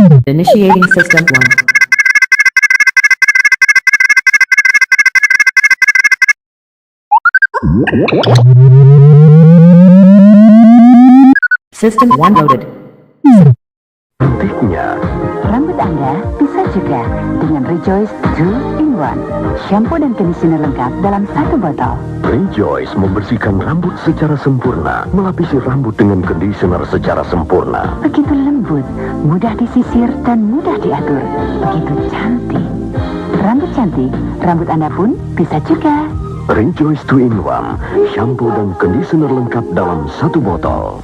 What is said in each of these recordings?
Initiating System 1. System 1 loaded. Cantiknya, Rambut Anda bisa juga dengan Rejoice 2-in-1. Shampoo dan conditioner lengkap dalam satu botol. Rejoice membersihkan rambut secara sempurna, melapisi rambut dengan conditioner secara sempurna. Begitu lembut, mudah disisir dan mudah diatur. Begitu cantik. Rambut cantik, rambut Anda pun bisa juga. Rejoice 2-in-1, shampoo dan conditioner lengkap dalam satu botol.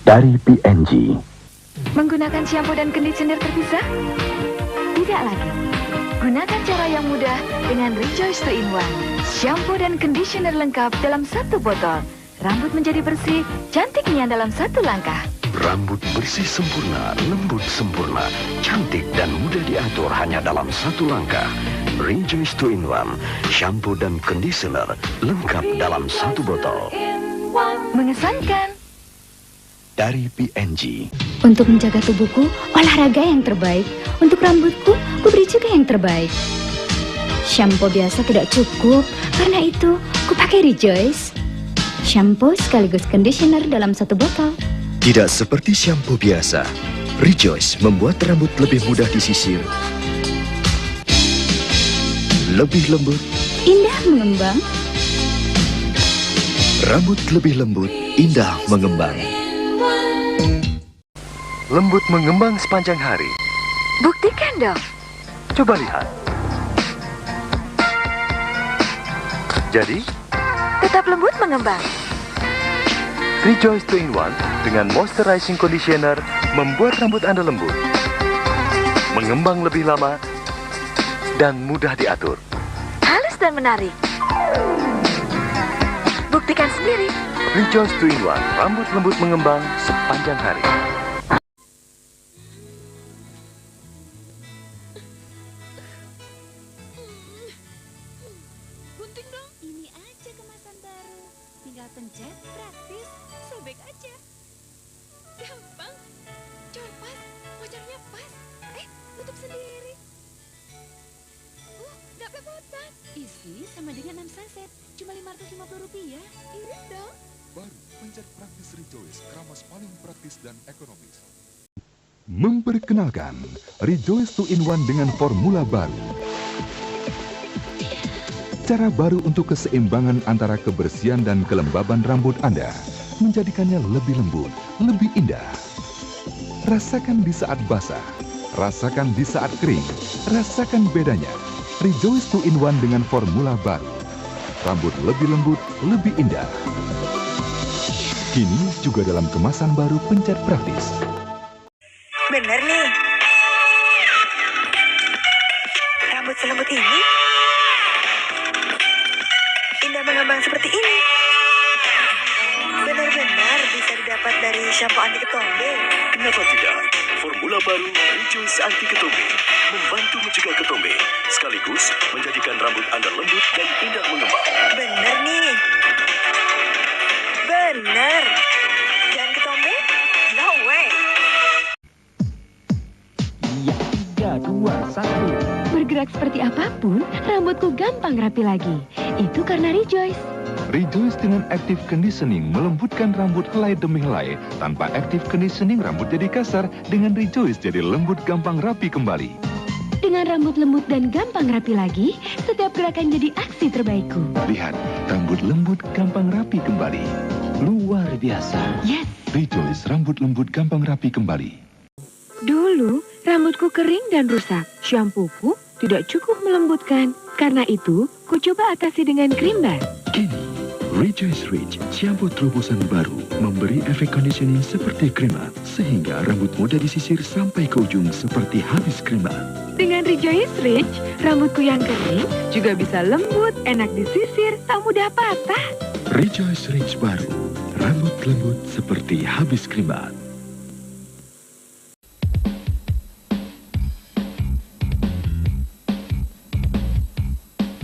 Dari P&G. Menggunakan shampoo dan conditioner terpisah? Tidak lagi. Gunakan cara yang mudah dengan Rejoice 2-in-1. Shampoo dan conditioner lengkap dalam satu botol. Rambut menjadi bersih, cantiknya dalam satu langkah. Rambut bersih sempurna, lembut sempurna, cantik dan mudah diatur hanya dalam satu langkah. Rejoice 2-in-1, shampoo dan conditioner lengkap dalam satu botol. Mengesankan. Dari P&G. Untuk menjaga tubuhku, olahraga yang terbaik. Untuk rambutku, ku beri juga yang terbaik. Shampoo biasa tidak cukup, karena itu ku pakai Rejoice. Shampoo sekaligus conditioner dalam satu botol. Tidak seperti shampoo biasa, Rejoice membuat rambut lebih mudah disisir, lebih lembut, Indah mengembang. rambut lebih lembut, indah mengembang. Lembut mengembang sepanjang hari. Buktikan dong. Coba lihat. Jadi, Tetap lembut mengembang. Rejoice 2-in-1 dengan moisturizing conditioner membuat rambut Anda lembut, mengembang lebih lama, dan mudah diatur. Halus dan menarik. Buktikan sendiri. Rejoice 2-in-1, rambut lembut mengembang sepanjang hari. Gunting dong. Ini aja kemasan baru. Tinggal pencet, praktis, sobek aja. Gampang. Cor pas, mocornya pas. Tutup sendiri. Nggak pepotan. Isi sama dengan 6 saset. Cuma Rp550. Irit dong. Baru, pencet praktis Rejoice, keramas paling praktis dan ekonomis. Memperkenalkan Rejoice 2-in-1 dengan formula baru. Cara baru untuk keseimbangan antara kebersihan dan kelembaban rambut Anda, menjadikannya lebih lembut, lebih indah. Rasakan di saat basah, rasakan di saat kering, rasakan bedanya. Rejoice 2-in-1 dengan formula baru. Rambut lebih lembut, lebih indah. Kini juga dalam kemasan baru pencet praktis. Bener nih. Rambut selembut ini indah mengembang seperti ini. Benar-benar bisa didapat dari shampoo anti ketombe. Kenapa tidak? Formula baru Rejoice Anti Ketombe membantu mencegah ketombe, sekaligus menjadikan rambut Anda lembut dan indah mengembang. Bener nih. Bener. Dan ketombe? No way. Bergerak seperti apapun, rambutku gampang rapi lagi. Itu karena Rejoice. Rejoice dengan Active Conditioning melembutkan rambut helai demi helai. Tanpa Active Conditioning rambut jadi kasar, dengan Rejoice jadi lembut gampang rapi kembali. Dengan rambut lembut dan gampang rapi lagi, setiap gerakan jadi aksi terbaikku. Lihat, rambut lembut gampang rapi kembali. Luar biasa. Yes. Rejoice rambut lembut gampang rapi kembali. Dulu, rambutku kering dan rusak. Shampooku tidak cukup melembutkan. Karena itu, ku coba atasi dengan krim bar. Kini, Rejoice Rich, shampoo terobosan baru, memberi efek conditioning seperti krema, sehingga rambut mudah disisir sampai ke ujung seperti habis krema. Dengan Rejoice Rich, rambutku yang kering juga bisa lembut, enak disisir, tak mudah patah. Rejoice Rich baru, rambut lembut seperti habis krema.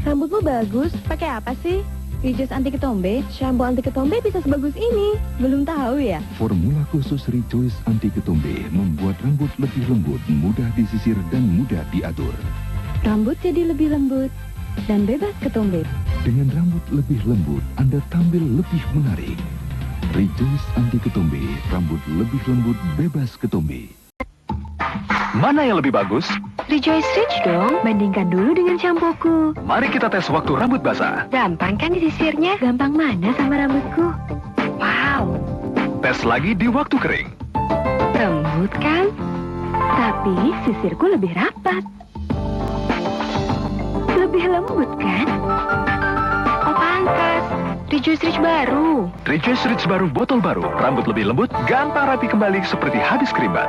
Rambutmu bagus, pakai apa sih? Rejoice anti ketombe? Shampoo anti ketombe bisa sebagus ini. Belum tahu ya? Formula khusus Rejoice Anti Ketombe membuat rambut lebih lembut, mudah disisir dan mudah diatur. Rambut jadi lebih lembut dan bebas ketombe. Dengan rambut lebih lembut, Anda tampil lebih menarik. Rejoice Anti Ketombe, rambut lebih lembut, bebas ketombe. Mana yang lebih bagus? Rejoice Rich dong. Bandingkan dulu dengan shampooku. Mari kita tes waktu rambut basah. Gampang kan disisirnya? Gampang mana sama rambutku? Wow. Tes lagi di waktu kering. Lembut kan? Tapi sisirku lebih rapat. Lebih lembut kan? Oh pantas. Rejoice Rich baru. Rejoice Rich baru, botol baru. Rambut lebih lembut, gampang rapi kembali seperti habis keribat.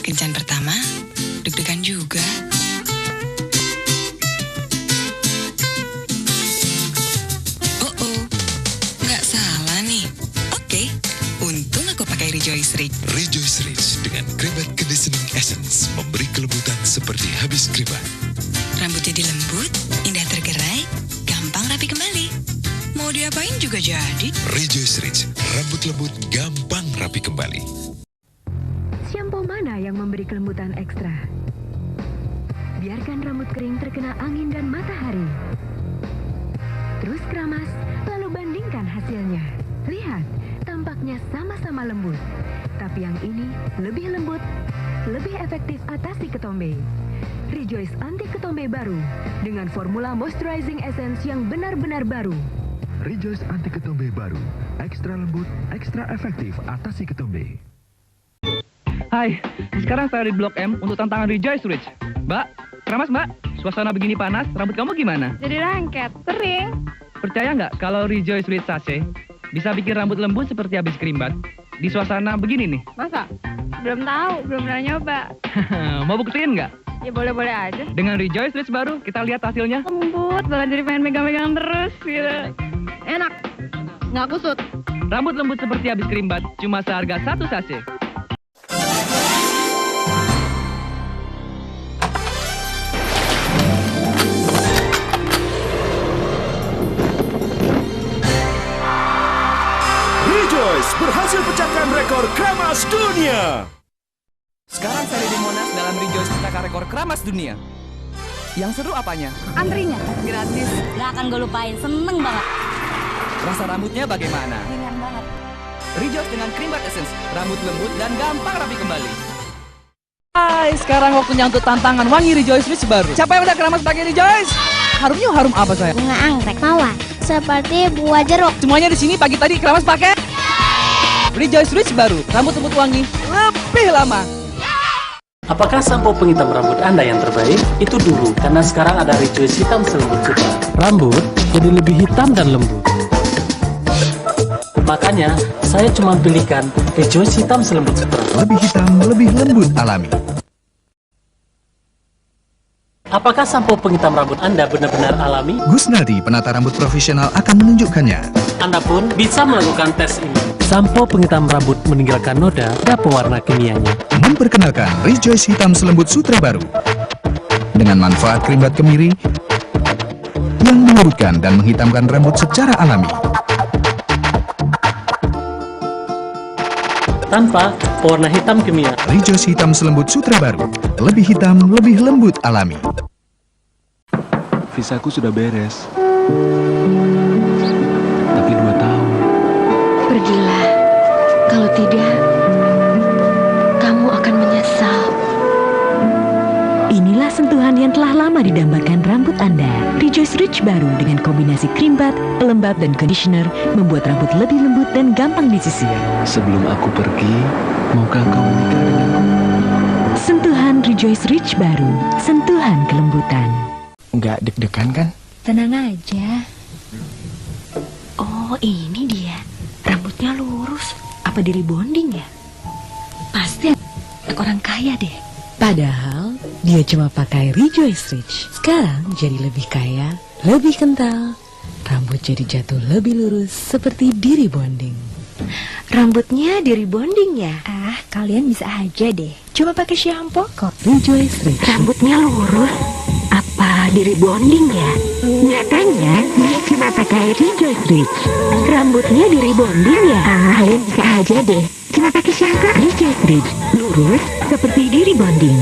Kencan pertama, deg-degan juga. Nggak salah nih. Oke, untung aku pakai Rejoice Rich. Rejoice Rich dengan Crebat Conditioning Essence memberi kelembutan seperti habis keribat. Rambut jadi lembut, indah tergerai, gampang rapi kembali. Mau diapain juga jadi. Rejoice Rich, rambut lembut gampang rapi kembali. Shampoo mana yang memberi kelembutan ekstra? Biarkan rambut kering terkena angin dan matahari. Terus keramas, lalu bandingkan hasilnya. Lihat, tampaknya sama-sama lembut. Tapi yang ini lebih lembut, lebih efektif atasi ketombe. Rejoice Anti Ketombe baru dengan formula moisturizing essence yang benar-benar baru. Rejoice Anti Ketombe baru, ekstra lembut, ekstra efektif atasi ketombe. Hai, sekarang saya di Blok M untuk tantangan Rejoice Rich. Mbak, keramas mbak, suasana begini panas, rambut kamu gimana? Jadi lengket, sering. Percaya nggak kalau Rejoice Rich Sachet bisa bikin rambut lembut seperti habis kerimbat di suasana begini nih? Masa? Belum tahu, belum pernah nyoba. Mau buktiin nggak? Ya boleh-boleh aja. Dengan Rejoice Rich baru, kita lihat hasilnya. Lembut, bahkan jadi pengen megang-megang terus gitu. Enak, nggak kusut. Rambut lembut seperti habis kerimbat, cuma seharga 1 sachet. Rejoice berhasil pecahkan rekor keramas dunia. Sekarang saya di Monas dalam Rejoice pecahkan rekor keramas dunia. Yang seru apanya? Antrinya Gratis. gak akan gue lupain, seneng banget. Rasa rambutnya bagaimana? Ringan banget. Rejoice dengan Creambat Essence, rambut lembut dan gampang rapi kembali. Hai, sekarang waktunya untuk tantangan wangi Rejoice Rich baru. Siapa yang udah keramas pakai Rejoice? Harumnya harum apa saya? Bunga anggrek mawar, seperti buah jeruk. Semuanya di sini pagi tadi keramas pakai Rejoice Rich baru, rambut lembut wangi lebih lama. Apakah sampo penghitam rambut Anda yang terbaik? Itu dulu, karena sekarang ada Rejoice Hitam Selembut Sutra. Rambut jadi lebih hitam dan lembut. Makanya, saya cuma pilihkan Rejoice Hitam Selembut Sutra. Lebih hitam, lebih lembut alami. Apakah sampo penghitam rambut Anda benar-benar alami? Gusnadi, penata rambut profesional, akan menunjukkannya. Anda pun bisa melakukan tes ini. Sampo penghitam rambut meninggalkan noda dan pewarna kimianya. Memperkenalkan Rejoice Hitam Selembut Sutra baru. Dengan manfaat kerimbat kemiri yang melembutkan dan menghitamkan rambut secara alami. Tanpa pewarna hitam kimia. Rejoice Hitam Selembut Sutra baru. Lebih hitam, lebih lembut alami. Visaku sudah beres. Tapi 2 tahun. Pergilah. Kalau tidak, kamu akan menyesal. Inilah sentuhan yang telah lama didambakan rambut Anda. Rejoice Rich baru dengan kombinasi Creambat, pelembab, dan conditioner membuat rambut lebih lembut dan gampang disisir. Sebelum aku pergi, maukah kau menikah denganku? Sentuhan Rejoice Rich baru, sentuhan kelembutan. Nggak deg-degan kan? Tenang aja. Oh, ini dia. Rambutnya lurus. Apa di rebonding ya? Pasti anak orang kaya deh. Padahal dia cuma pakai Rejoice Rich. Sekarang jadi lebih kaya, lebih kental. Rambut jadi jatuh lebih lurus seperti di rebonding. Rambutnya di rebonding ya? Ah, kalian bisa aja deh. Cuma pakai shampoo kok. Rejoice Rich. Rambutnya lurus. Apa di rebonding ya? Nyatanya dia cuma pakai Rejoice Ridge. Rambutnya di rebonding ya? Bisa aja deh. Cuma pakai shampoo Rejoice Ridge. Lurus seperti di rebonding.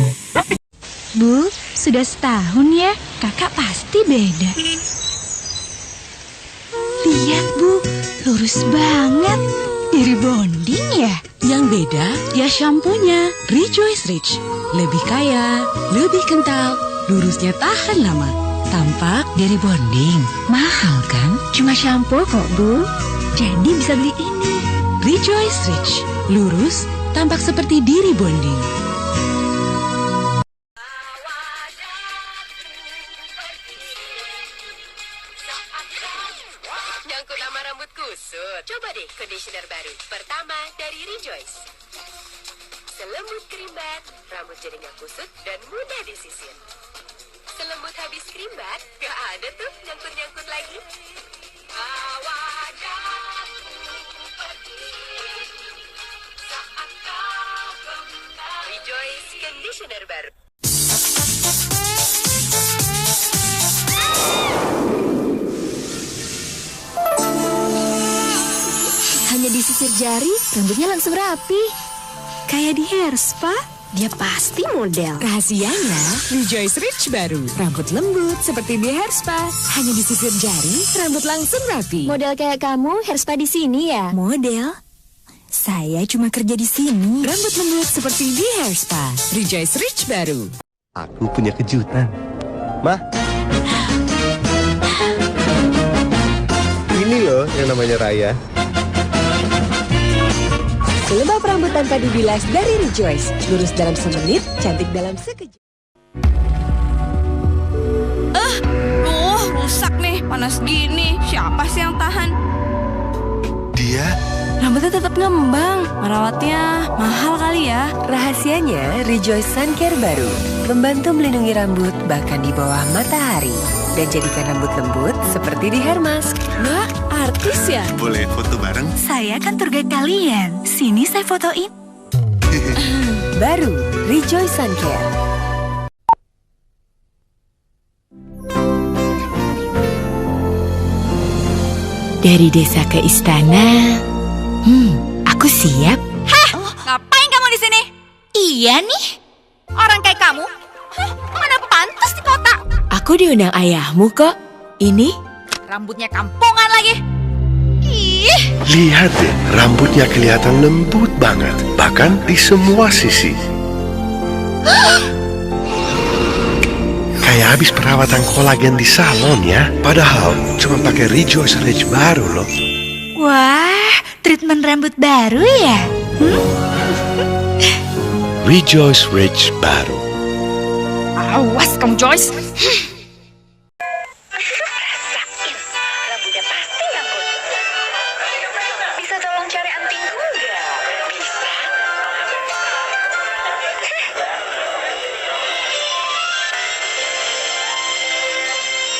Bu, sudah setahun ya, kakak pasti beda. Lihat Bu, lurus banget. Di rebonding ya? Yang beda, ya shampoonya Rejoice Ridge. Lebih kaya, lebih kental, lurusnya tahan lama. Tampak dari bonding. Mahal kan? Cuma shampoo kok Bu. Jadi bisa beli ini. Rejoice Ridge. Lurus, tampak seperti diri bonding. Nyangkut lama rambut kusut. Coba deh conditioner baru. Pertama dari Rejoice. Selembut krim bat, rambut jadi nggak kusut dan mudah disisir. Selembut habis krim bat, gak ada tuh nyangkut-nyangkut lagi. Rejoice conditioner baru. Hanya disisir jari, rambutnya langsung rapi. Kayak di hair spa, dia pasti model. Rahasianya, Rejoice Ridge baru. Rambut lembut seperti di hair spa. Hanya disisir jari, rambut langsung rapi. Model kayak kamu, hair spa di sini ya? Model? Saya cuma kerja di sini. Rambut lembut seperti di hair spa. Rejoice Ridge baru. Aku punya kejutan. Ma. Ini loh yang namanya Raya. Lembab rambut tanpa dibilas dari Rejoice. Lurus dalam semenit, cantik dalam sekejap. Rusak nih, panas gini. Siapa sih yang tahan? Dia? Rambutnya tetap ngembang. Merawatnya mahal kali ya. Rahasianya Rejoice Sun Care baru. Membantu melindungi rambut bahkan di bawah matahari. Dan jadikan rambut lembut seperti di hair mask. Mbak, artis ya? Boleh foto bareng? Saya kan tour guide kalian. Sini saya fotoin. Baru Rejoice Sun Care. Dari desa ke istana. Aku siap. Hah? Ngapain kamu di sini? Iya nih. Orang kayak kamu? Mana pantas di kota? Aku diundang ayahmu kok. Ini? Rambutnya kampungan lagi. Ih. Lihat deh, rambutnya kelihatan lembut banget. Bahkan di semua sisi. Kayak habis perawatan kolagen di salon ya. Padahal cuma pakai Rejoice Ridge baru loh. Wah, treatment rambut baru ya? Rejoice Ridge baru. Awas kamu Joyce. Rambutnya pasti nyangkut. Bisa tolong cari antingku nggak? Bisa.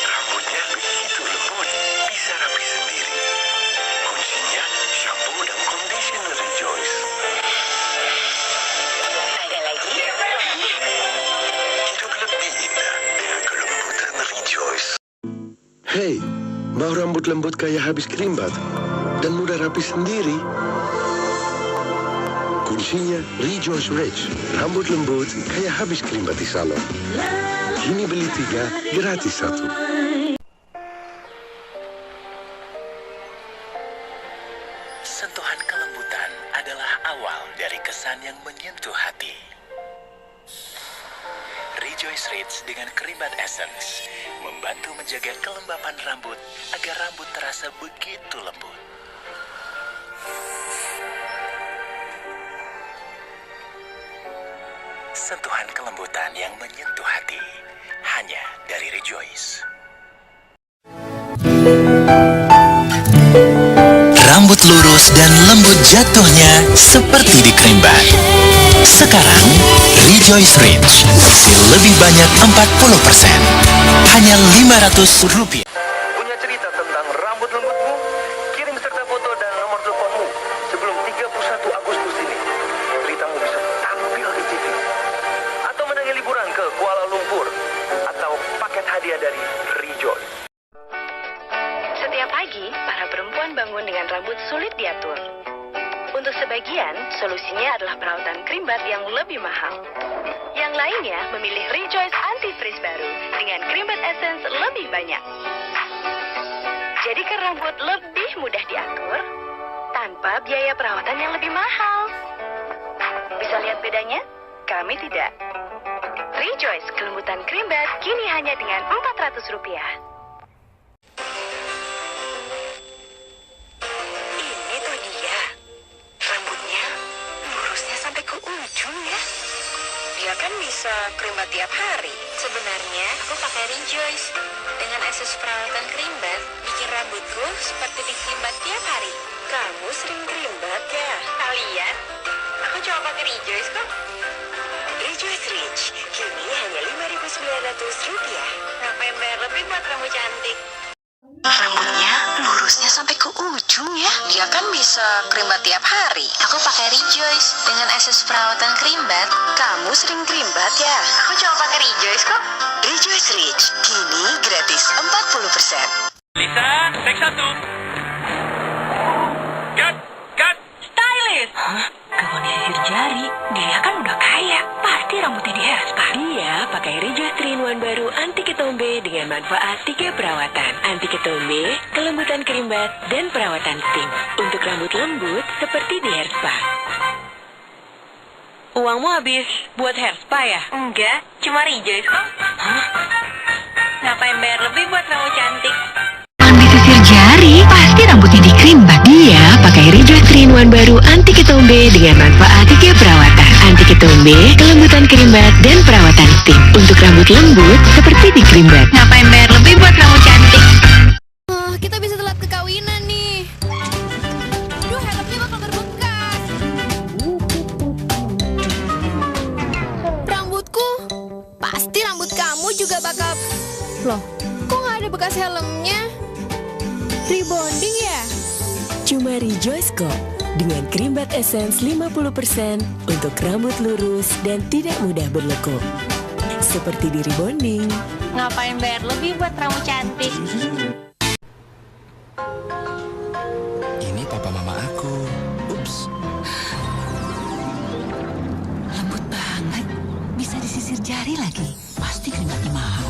Rambutnya begitu lembut, bisa rapi sendiri. Kuncinya shampoo dan conditioner Rejoice. Ada lagi? Hidup lebih indah dengan kelembutan Rejoice. Hei, mau rambut lembut kayak habis krim bat dan mudah rapi sendiri? Kuncinya Rejoice Ridge. Rambut lembut kayak habis krim bat di salon. Kini beli 3, gratis 1. Sentuhan kelembutan adalah awal dari kesan yang menyentuh hati. Rejoice Ridge dengan Cream Bath Essence membantu menjaga kelembapan rambut agar rambut terasa begitu lembut. Sentuhan kelembutan yang menyentuh hati hanya dari Rejoice. Rambut lurus dan lembut jatuhnya seperti di Cream Bath. Sekarang Rejoice Ridge hasil lebih banyak 40%. Hanya Rp500. Punya cerita tentang rambut lembutmu? Kirim serta foto dan nomor teleponmu sebelum 31 Agustus ini. Ceritamu bisa tampil di TV. Atau menangi liburan ke Kuala Lumpur. Atau paket hadiah dari Setiap pagi, para perempuan bangun dengan rambut sulit diatur. Untuk sebagian, solusinya adalah perawatan krim bat yang lebih mahal. Yang lainnya memilih Rejoice Anti-Frizz baru dengan krim bat essence lebih banyak. Jadikan rambut lebih mudah diatur tanpa biaya perawatan yang lebih mahal. Bisa lihat bedanya? Kami tidak. Rejoice kelembutan krim bat kini hanya dengan Rp400. Ini tuh dia. Rambutnya lurusnya sampai ke ujung ya. Dia kan bisa krim bat tiap hari. Sebenarnya aku pakai Rejoice. Dengan akses perawatan krim bat, bikin rambutku seperti dikrim bat tiap hari. Kamu sering krim bat ya? Kalian? Aku cuma pakai Rejoice kok. Rejoice Rich, kini hanya Rp5.900. Ngapain bayar lebih buat rambut cantik? Rambutnya lurusnya sampai ke ujung ya. Dia kan bisa krim bat tiap hari. Aku pakai Rejoice dengan akses perawatan krim bat. Kamu sering krim bat ya? Aku cuma pakai Rejoice kok. Rejoice Rich, kini gratis 40%. Lisa, take 1. Cut. Stylist. Hah? Kawan sisir jari? Dia kan udah kaya. Pasti rambutnya di hairspray. Dia pakai Rejoice 3-in-1 baru anti ketombe dengan manfaat 3 perawatan. Anti ketombe, kelembutan krim bat, dan perawatan steam. Untuk rambut lembut seperti di hairspray. Uangmu habis buat hairspray ya? Enggak, cuma Rejoice kok. Hah? Ngapain bayar lebih buat rambut cantik? Sisir jari, pasti rambutnya di krim bat. Dia pakai Rejoice 3-in-1 baru anti ketombe dengan manfaat 3 perawatan. Anti ketombe, kelembutan krim bat, dan perawatan steam. Untuk rambut lembut seperti di krim bat. Ngapain bayar lebih buat rambut cantik? Kita bisa telat ke kawinan nih. Duh, helmnya bakal berbekas. Rambutku, pasti rambut kamu juga bakal... Loh, kok nggak ada bekas helmnya? Rebonding ya? Cuma Rejoice kok. Dengan krim bat essence 50% untuk rambut lurus dan tidak mudah berlekuk. Seperti di rebonding. Ngapain bayar lebih buat rambut cantik? Ini papa mama aku. Ups. Lembut banget. Bisa disisir jari lagi. Pasti krim batnya mahal.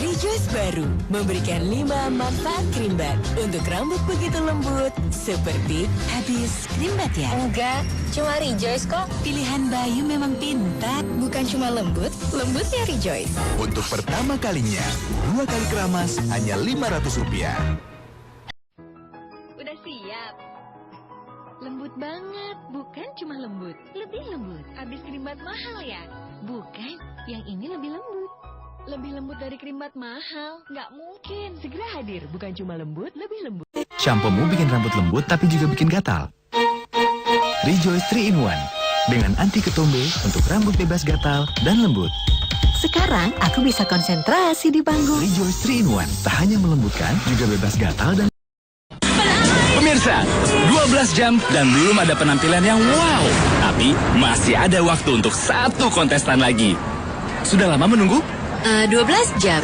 Rejoice baru memberikan 5 manfaat krim bat untuk rambut begitu lembut seperti habis krim bat ya? Enggak, cuma Rejoice kok. Pilihan Bayu memang pintar. Bukan cuma lembut, lembutnya Rejoice. Untuk pertama kalinya, 2 kali keramas hanya Rp500. Udah siap? Lembut banget, bukan cuma lembut, lebih lembut. Habis krim bat mahal ya? Bukan, yang ini lebih lembut. Lebih lembut dari krim bat mahal? Nggak mungkin. Segera hadir, bukan cuma lembut, lebih lembut. Shampoomu bikin rambut lembut tapi juga bikin gatal. Rejoice 3-in-1 dengan anti ketombe untuk rambut bebas gatal dan lembut. Sekarang aku bisa konsentrasi di panggung. Rejoice 3-in-1 tak hanya melembutkan, juga bebas gatal dan... Pemirsa, 12 jam dan belum ada penampilan yang wow. Tapi masih ada waktu untuk 1 kontestan lagi. Sudah lama menunggu? 12 jam.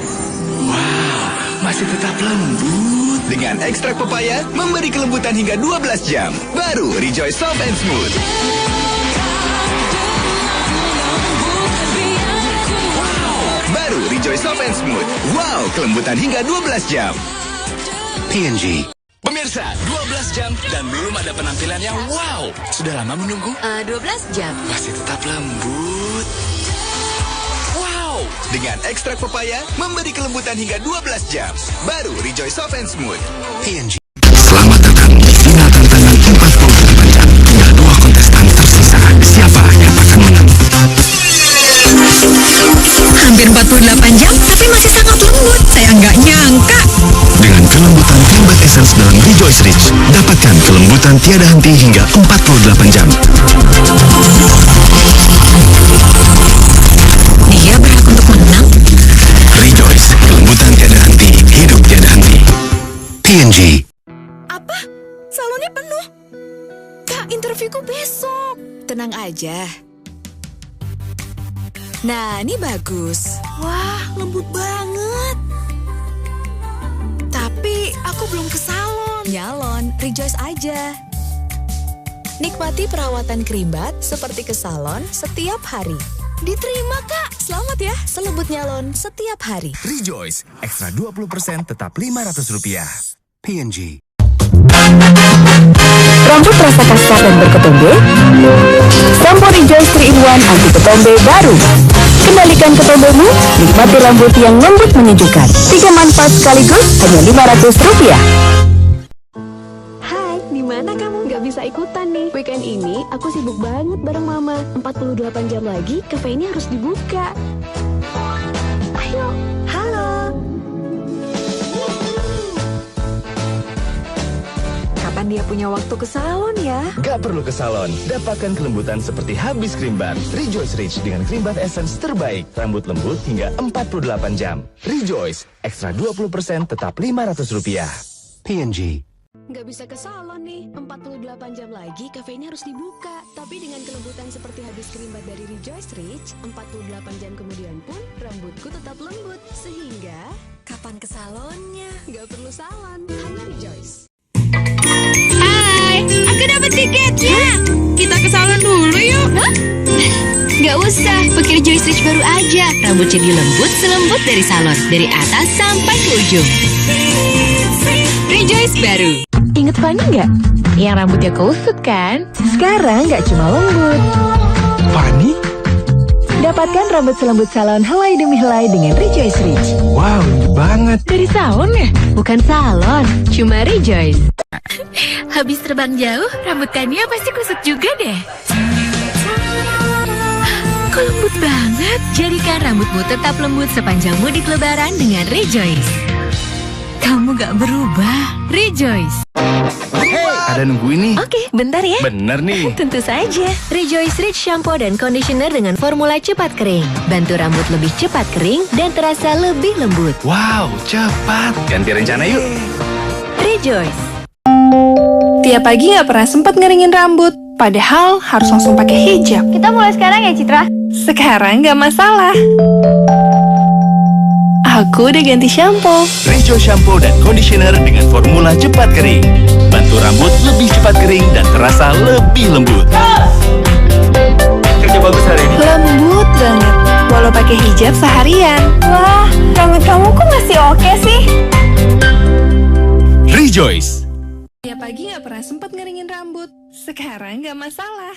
Wow, masih tetap lembut. Dengan ekstrak pepaya, memberi kelembutan hingga 12 jam. Baru Rejoice Soft and Smooth. Baru Rejoice Soft and Smooth. Wow, kelembutan hingga 12 jam. P&G. Pemirsa, 12 jam dan belum ada penampilan yang wow. Sudah lama menunggu? 12 jam. Masih tetap lembut. Wow, dengan ekstrak pepaya, memberi kelembutan hingga 12 jam. Baru Rejoice Soft and Smooth. P&G. Selamat datang di final tantangan 48 jam. Tinggal 2 kontestan tersisa. Siapa yang akan menang? Hampir 48 jam, tapi masih sangat lembut. Saya nggak nyangka. Dengan kelembutan krim bat essence dalam Rejoice Rich, dapatkan kelembutan tiada henti hingga 48 jam. Dia berhak untuk menang. Rejoice, kelembutan tiada henti, hidup tiada henti. P&G. Apa? Salonnya penuh? Kak, interviewku besok. Tenang aja. Nah, ini bagus. Wah, lembut banget. Tapi Tapi aku belum ke salon. Nyalon, Rejoice aja. Nikmati perawatan krimbat seperti ke salon setiap hari. Diterima, Kak. Selamat ya, selembut nyalon setiap hari. Rejoice, ekstra 20% tetap Rp500. P&G. Rambut terasa kasar dan berketombe? Sampo Rejoice 3-in-1 anti ketombe baru. Kendalikan ketombemu, nikmati rambut yang lembut menyejukkan. 3 manfaat sekaligus hanya Rp500. Hai, di mana kamu? Nggak bisa ikutan nih. Weekend ini aku sibuk banget bareng Mama. 48 jam lagi cafe ini harus dibuka. Ayo, halo. Kapan dia punya waktu ke salon ya? Gak perlu ke salon, dapatkan kelembutan seperti habis krimbat. Rejoice Rich dengan krimbat essence terbaik. Rambut lembut hingga 48 jam. Rejoice, ekstra 20% tetap Rp500. P&G. Nggak bisa ke salon nih. 48 jam lagi cafe ini harus dibuka. Tapi dengan kelembutan seperti habis krimbat dari Rejoice Rich, 48 jam kemudian pun rambutku tetap lembut. Sehingga kapan ke salonnya? Nggak perlu salon, hanya Rejoice. Hai, aku dapat tiketnya. Kita ke salon dulu yuk. Hah? Gak usah, pakai Rejoice Rich baru aja. Rambut jadi lembut selembut dari salon, dari atas sampai ke ujung. Rejoice baru. Ingat Fanny nggak? Yang rambutnya kusut kan? Sekarang nggak cuma lembut. Fanny? Dapatkan rambut selembut salon helai demi helai dengan Rejoice Rich. Wow, lembut banget. Dari salon ya? Bukan salon, cuma Rejoice. Habis terbang jauh, rambut Kania pasti kusut juga deh. Kok lembut banget? Jadikan rambutmu tetap lembut sepanjang mudik lebaran dengan Rejoice. Kamu gak berubah, Rejoice. Ada nungguin nih. Oke, bentar ya. Bener nih. Tentu saja. Rejoice Rich shampoo dan conditioner dengan formula cepat kering. Bantu rambut lebih cepat kering dan terasa lebih lembut. Wow, cepat. Ganti rencana yuk. Rejoice. Tiap pagi nggak pernah sempat ngeringin rambut. Padahal harus langsung pakai hijab. Kita mulai sekarang ya, Citra? Sekarang nggak masalah. Aku udah ganti shampoo. Rejoice shampoo dan conditioner dengan formula cepat kering. Bantu rambut lebih cepat kering dan terasa lebih lembut. Kerja bagus hari ini. Lembut banget, walau pakai hijab seharian. Wah, rambut kamu kok masih oke sih? Rejoice. Tiap pagi nggak pernah sempat ngeringin rambut. Sekarang nggak masalah.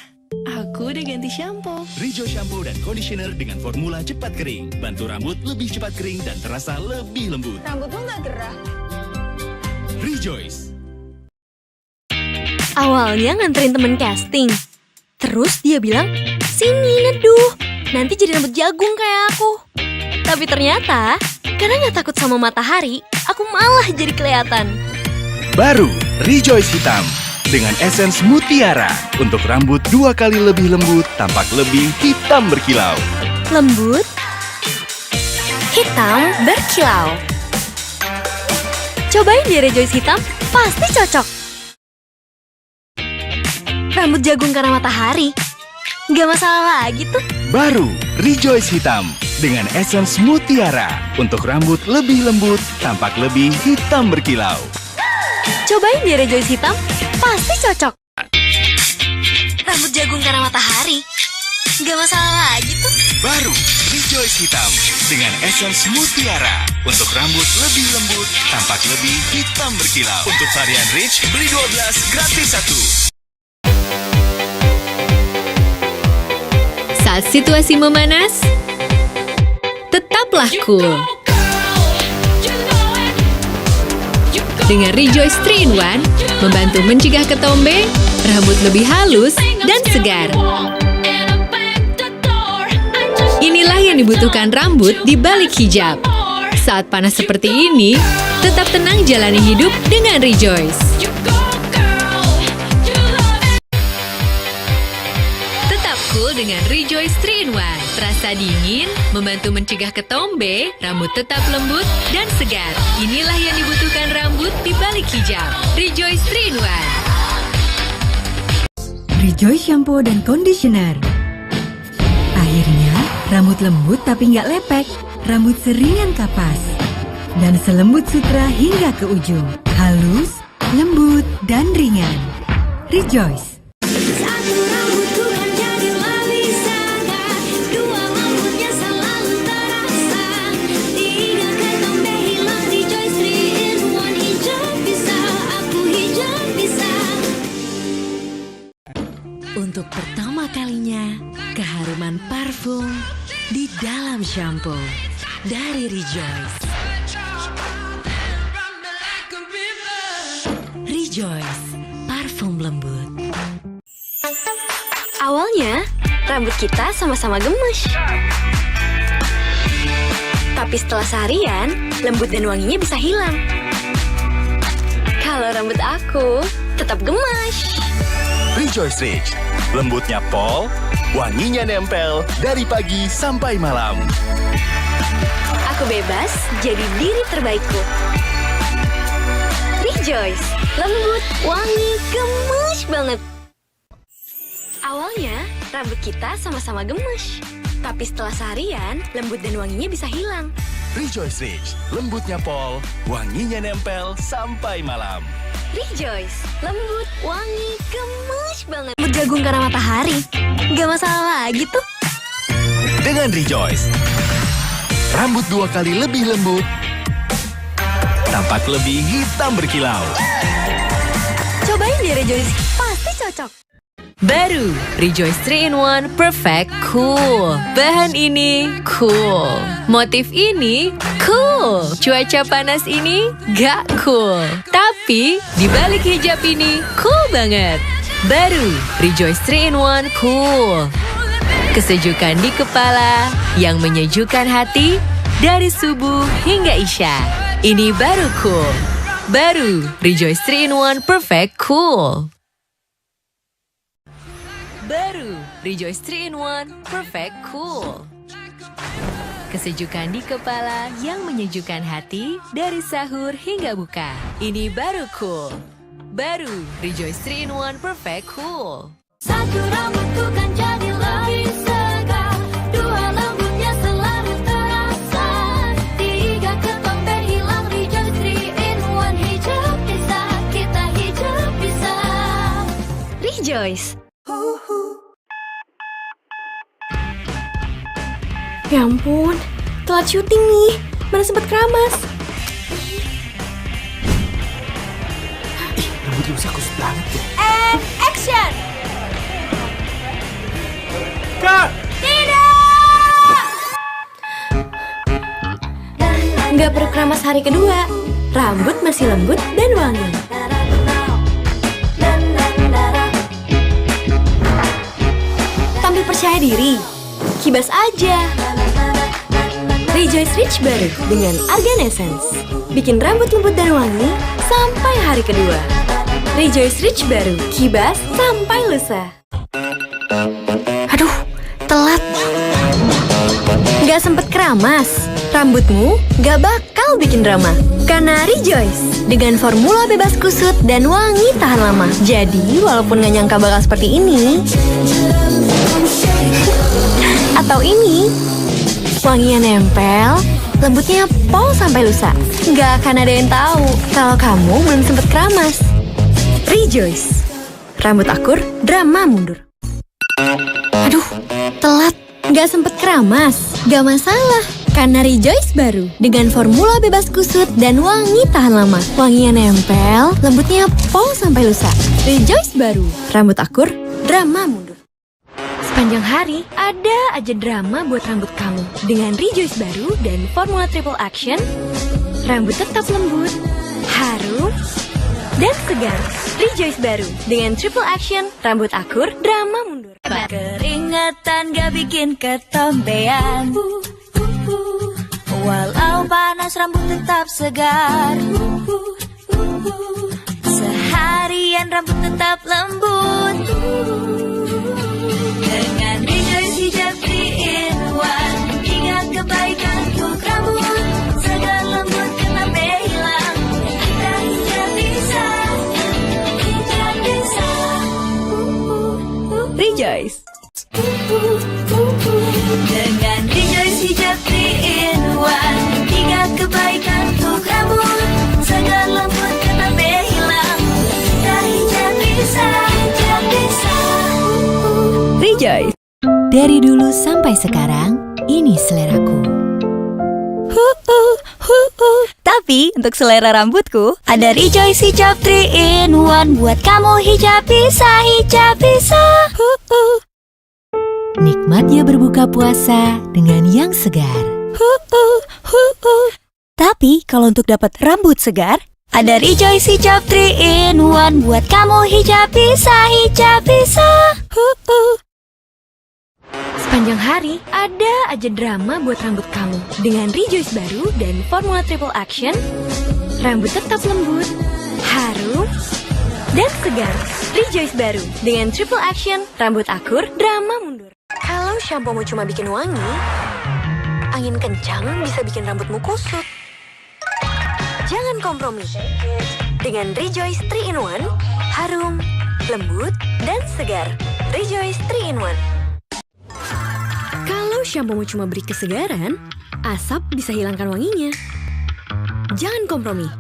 Aku udah ganti shampoo. Rejoice shampoo dan conditioner dengan formula cepat kering. Bantu rambut lebih cepat kering dan terasa lebih lembut. Rambutmu nggak gerah? Rejoice. Awalnya nganterin temen casting. Terus dia bilang, sini neduh, nanti jadi rambut jagung kayak aku. Tapi ternyata, karena nggak takut sama matahari, aku malah jadi kelihatan. Baru Rejoice hitam dengan essence mutiara untuk rambut 2 kali lebih lembut, tampak lebih hitam berkilau. Lembut, hitam berkilau. Cobain di Rejoice hitam, pasti cocok. Rambut jagung karena matahari, nggak masalah lagi tuh. Baru Rejoice hitam dengan essence mutiara untuk rambut lebih lembut, tampak lebih hitam berkilau. Cobain di Rejoice hitam, pasti cocok. Rambut jagung karena matahari, nggak masalah lagi tuh. Baru Rejoice hitam dengan essence mutiara untuk rambut lebih lembut, tampak lebih hitam berkilau. Untuk varian Rich, beli 12 gratis 1. Saat situasi memanas, tetaplah cool. Dengan Rejoice 3-in-1, membantu mencegah ketombe, rambut lebih halus dan segar. Inilah yang dibutuhkan rambut di balik hijab. Saat panas seperti ini, tetap tenang jalani hidup dengan Rejoice. Tetap cool dengan Rejoice 3-in-1. Terasa dingin, membantu mencegah ketombe, rambut tetap lembut dan segar. Inilah yang dibutuhkan rambut di balik hijab. Rejoice 3-in-1. Rejoice shampoo dan conditioner. Akhirnya, rambut lembut tapi nggak lepek. Rambut seringan kapas. dan selembut sutra hingga ke ujung. Halus, lembut, dan ringan. Rejoice. Untuk pertama kalinya, keharuman parfum di dalam shampoo dari Rejoice. Rejoice, parfum lembut. Awalnya, rambut kita sama-sama gemes. Tapi setelah seharian, lembut dan wanginya bisa hilang. Kalau rambut aku tetap gemes. Rejoice Rich, lembutnya pol, wanginya nempel dari pagi sampai malam. Aku bebas jadi diri terbaikku. Rejoice, lembut, wangi, gemes banget. Awalnya, rambut kita sama-sama gemes. Tapi setelah seharian, lembut dan wanginya bisa hilang. Rejoice Rich, lembutnya pol, wanginya nempel sampai malam. Rejoice, lembut, wangi, gemes banget. Rambut jagung karena matahari, gak masalah lagi tuh. Dengan Rejoice, rambut 2 kali lebih lembut, tampak lebih hitam berkilau. Cobain deh Rejoice, pasti cocok. Baru, Rejoice 3-in-1 Perfect Cool. Bahan ini cool. Motif ini cool. Cuaca panas ini gak cool. Tapi, di balik hijab ini cool banget. Baru, Rejoice 3-in-1 Cool. Kesejukan di kepala yang menyejukkan hati dari subuh hingga isya. Ini baru cool. Baru, Rejoice 3-in-1 Perfect Cool. Baru, Rejoice 3-in-1 Perfect Cool. Kesejukan di kepala yang menyejukkan hati dari sahur hingga buka. Ini baru cool. Baru, Rejoice 3-in-1 Perfect Cool. Satu rambutku kan jadi lebih segar, 2 lembutnya selalu terasa, 3 ketombe hilang. Rejoice 3-in-1 hijab bisa, kita hijab bisa. Rejoice. Ya ampun, telat syuting nih. Mana sempet keramas. Rambut Lusa kusut banget ya. Action! Kak! Tidak! Nggak perlu keramas hari kedua. Rambut masih lembut dan wangi. Tampil percaya diri. Kibas aja. Rejoice Rich baru dengan Argan Essence. Bikin rambut lembut dan wangi sampai hari kedua. Rejoice Rich baru, kibas sampai lusa. Aduh, telat. Gak sempet keramas. Rambutmu gak bakal bikin drama. Karena Rejoice dengan formula bebas kusut dan wangi tahan lama. Jadi walaupun gak nyangka bakal seperti ini atau ini, wanginya nempel, lembutnya pol sampai lusa. Gak akan ada yang tahu kalau kamu belum sempet keramas. Rejoice, rambut akur, drama mundur. Aduh, telat, gak sempet keramas. Gak masalah, karena Rejoice baru dengan formula bebas kusut dan wangi tahan lama. Wanginya nempel, lembutnya pol sampai lusa. Rejoice baru, rambut akur, drama mundur. Sepanjang hari, ada aja drama buat rambut kamu. Dengan Rejoice baru dan formula triple action, rambut tetap lembut, harum, dan segar. Rejoice baru dengan triple action, rambut akur, drama mundur. Keringetan gak bikin ketombean, walau panas rambut tetap segar. Seharian rambut tetap lembut. Dengan Rejoice hijab 3-in-1, ingat kebaikan untuk rambut. Segar lembut ketombe hilang, kita hijab bisa, hijab bisa. Rejoice. Dengan Rejoice hijab 3-in-1, ingat kebaikan untuk Dari dulu sampai sekarang, ini seleraku. Tapi untuk selera rambutku, ada Rejoice Hijab 3-in-1 buat kamu hijab bisa, hijab bisa. Nikmatnya berbuka puasa dengan yang segar. Tapi kalau untuk dapat rambut segar, ada Rejoice Hijab 3-in-1 buat kamu hijab bisa, hijab bisa. Sepanjang hari, ada aja drama buat rambut kamu. Dengan Rejoice baru dan formula triple action, rambut tetap lembut, harum, dan segar. Rejoice baru dengan triple action, rambut akur, drama mundur. Kalau shampoomu cuma bikin wangi, angin kencang bisa bikin rambutmu kusut. Jangan kompromi. Dengan Rejoice 3-in-1, harum, lembut, dan segar. Rejoice 3-in-1. Kalau shampoomu cuma beri kesegaran, asap bisa hilangkan wanginya. Jangan kompromi.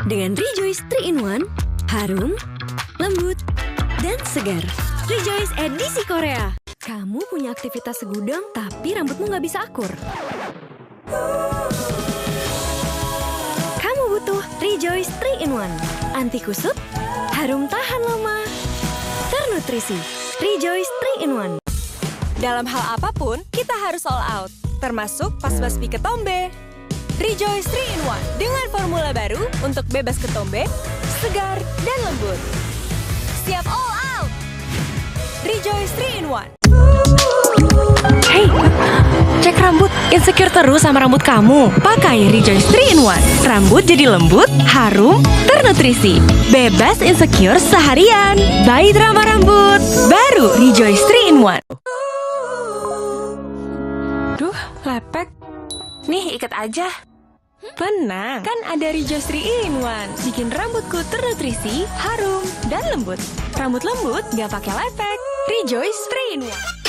Dengan Rejoice 3-in-1, harum, lembut, dan segar. Rejoice edisi Korea. Kamu punya aktivitas segudang, tapi rambutmu nggak bisa akur. Kamu butuh Rejoice 3-in-1. Anti kusut, harum tahan lama, ternutrisi. Rejoice 3-in-1. Dalam hal apapun, kita harus all out, termasuk pas basmi ketombe. Rejoice 3-in-1 dengan formula baru untuk bebas ketombe, segar, dan lembut. Siap all out! Rejoice 3-in-1. Hey, cek rambut. Insecure terus sama rambut kamu? Pakai Rejoice 3-in-1. Rambut jadi lembut, harum, ternutrisi. Bebas insecure seharian. Bye drama rambut. Baru Rejoice 3-in-1. Duh, lepek. Nih, ikat aja. Tenang, kan ada Rejoice 3-in-1. Bikin rambutku ternutrisi, harum, dan lembut. Rambut lembut gak pakai lepek. Rejoice 3-in-1.